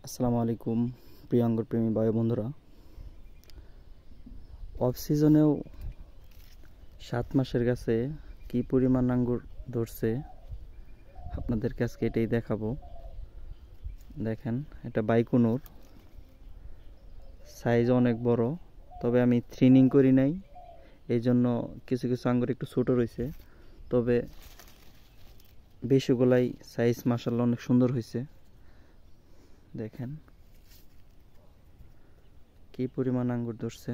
আসসালামু আলাইকুম প্রিয় আঙ্গুর প্রেমী ভাই বন্ধুরা। অফ সিজনেও 7 মাসের গাছে কি পরিমাণ আঙ্গুর ধরছে আপনাদেরকে আজকে এটাই দেখাবো। দেখেন, এটা বাইকুনুর, সাইজ অনেক বড়, তবে আমি থ্রিনিং করি নাই, এই জন্য কিছু কিছু আঙ্গুর একটু ছোট রয়েছে, তবে বেশিগুলাই সাইজ মাশাআল্লাহ অনেক সুন্দর হয়েছে। দেখেন কি পরিমাণ আঙ্গুর ধরছে।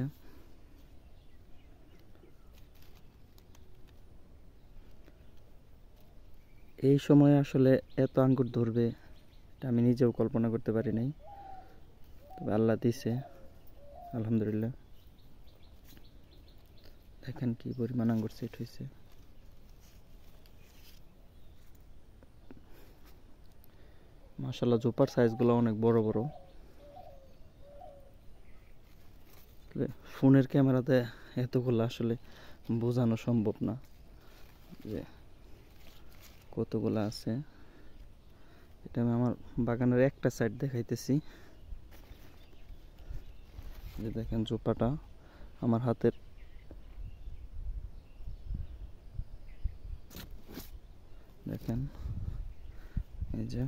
এই সময়ে আসলে এত আঙ্গুর ধরবে এটা আমি নিজেও কল্পনা করতে পারি নাই, তবে আল্লাহ দিছে, আলহামদুলিল্লাহ। দেখেন কি পরিমাণ আঙ্গুর সেট হয়েছে। মাশাআল্লাহ জোপার সাইজগুলো অনেক বড় বড়। ফোনের ক্যামেরাতে এতগুলো আসলে বোঝানো সম্ভব না যে কতগুলো আছে। এটা আমি আমার বাগানের একটা সাইড দেখাইতেছি। যে দেখেন জোপাটা আমার হাতের, দেখেন এই যে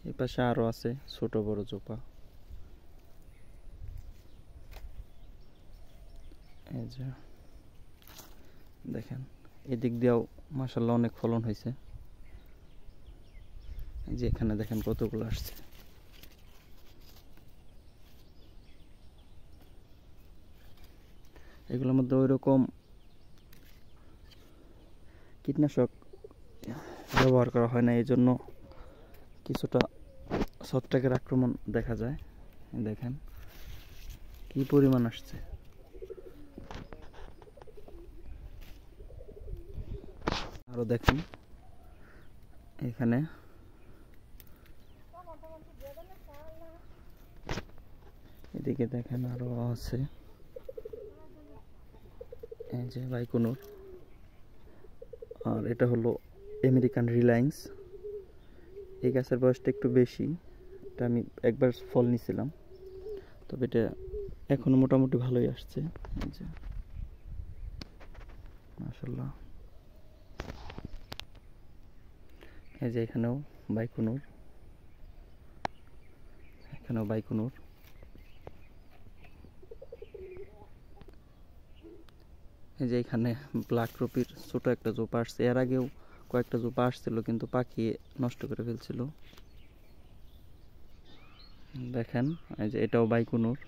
এই পাশে আরো আছে ছোট বড় জোপা। এই যে দেখেন এদিক দিয়েও মাশাআল্লাহ অনেক ফলন হয়েছে। এই যে এখানে দেখেন কতগুলো আসছে। এগুলোর মধ্যে ওই রকম কীটনাশক ব্যবহার করা হয় না, এই জন্য কিছুটা ছত্রাকের আক্রমণ দেখা যায়। দেখেন কি পরিমাণ আসছে। আরো দেখেন এখানে এদিকে দেখেন আরো আছে। এই যে বাইকুনুর, আর এটা হলো আমেরিকান রিলায়েন্স। এই গাছের বয়সটা একটু বেশি, এটা আমি একবার ফল নিয়েছিলাম, তবে এটা এখনো মোটামুটি ভালোই আসছে। এই যে মাশাআল্লাহ। এই যে এখানেও বাইকুনুর, এখানেও বাইকুনুর। এই যে এখানে ব্ল্যাক রুপির ছোট একটা জোপা আসছে, এর আগেও কয়েকটা জোপা আসছিল কিন্তু পাখি নষ্ট করে ফেলছিল। দেখেন এই যে এটাও বাইকুনুর।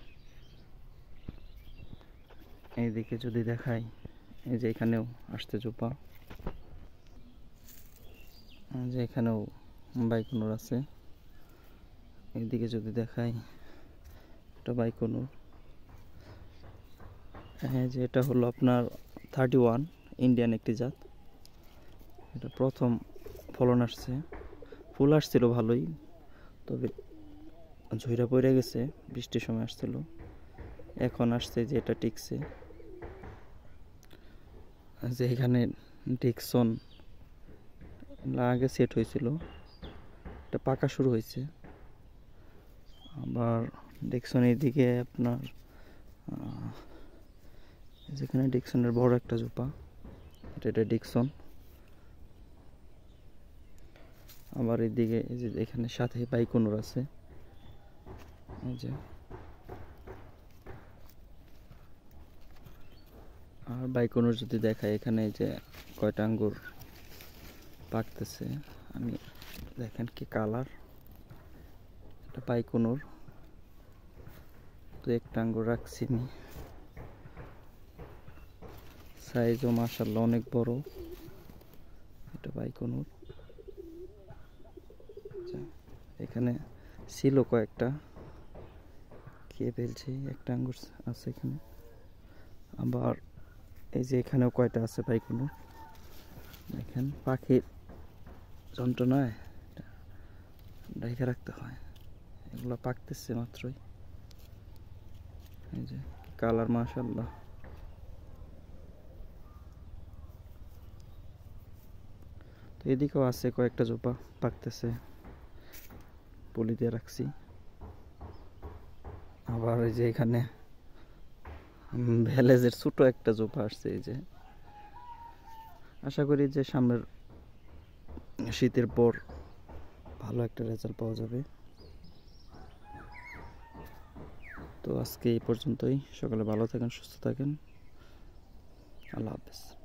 এইদিকে যদি দেখাই, এই যে এখানেও আসছে জোপা। যে এখানেও বাইকুনুর আছে। এইদিকে যদি দেখাই, এটা বাইকুনুর। হ্যাঁ, যে এটা হলো আপনার 31 ইন্ডিয়ান একটি জাত। এটা প্রথম ফলন আসছে, ফুল আসছিল ভালোই, তবে ঝইরা পড়ে গেছে, বৃষ্টির সময় আসছিল। এখন আসছে যে এটা টিকছে। যে এখানে ডিকসন আগে সেট হয়েছিল, এটা পাকা শুরু হয়েছে। আবার ডিকসন এইদিকে আপনার যেখানে ডিকসনের বড় একটা জোপা, এটা ডিকসন। আবার এইদিকে এই যে এখানে সাথে বাইকুনুর আছে। এই যে আর বাইকুনুর যদি দেখায়, এখানে এই যে কয়টা আঙ্গুর পাকতেছে, আমি দেখেন কি কালার। এটা বাইকুনুর, তো একটা আঙ্গুর রাখছি আমি, সাইজও মাশাআল্লাহ অনেক বড়। এটা বাইকুনুর। এখানে ছিল কয়েকটা, খেয়ে ফেলছি, একটা আঙ্গুর আছে এখানে। আবার এই যে এখানেও কয়টা আছে বাইকুনুর। দেখেন পাখির যন্ত্রণায় ঢেকে রাখতে হয়, এগুলো পাকতেছে মাত্রই। এই যে কালার মাশাআল্লাহ। তো এদিকেও আছে কয়েকটা জোপা পাকতেছে, পলি দিয়ে রাখছি। আবার এই যে এখানে ভ্যালেজের ছোট একটা জোপা আসছে। এই যে আশা করি যে সামনের শীতের পর ভালো একটা রেজাল্ট পাওয়া যাবে। তো আজকে এই পর্যন্তই। সকালে ভালো থাকেন, সুস্থ থাকেন। আল্লাহ হাফেজ।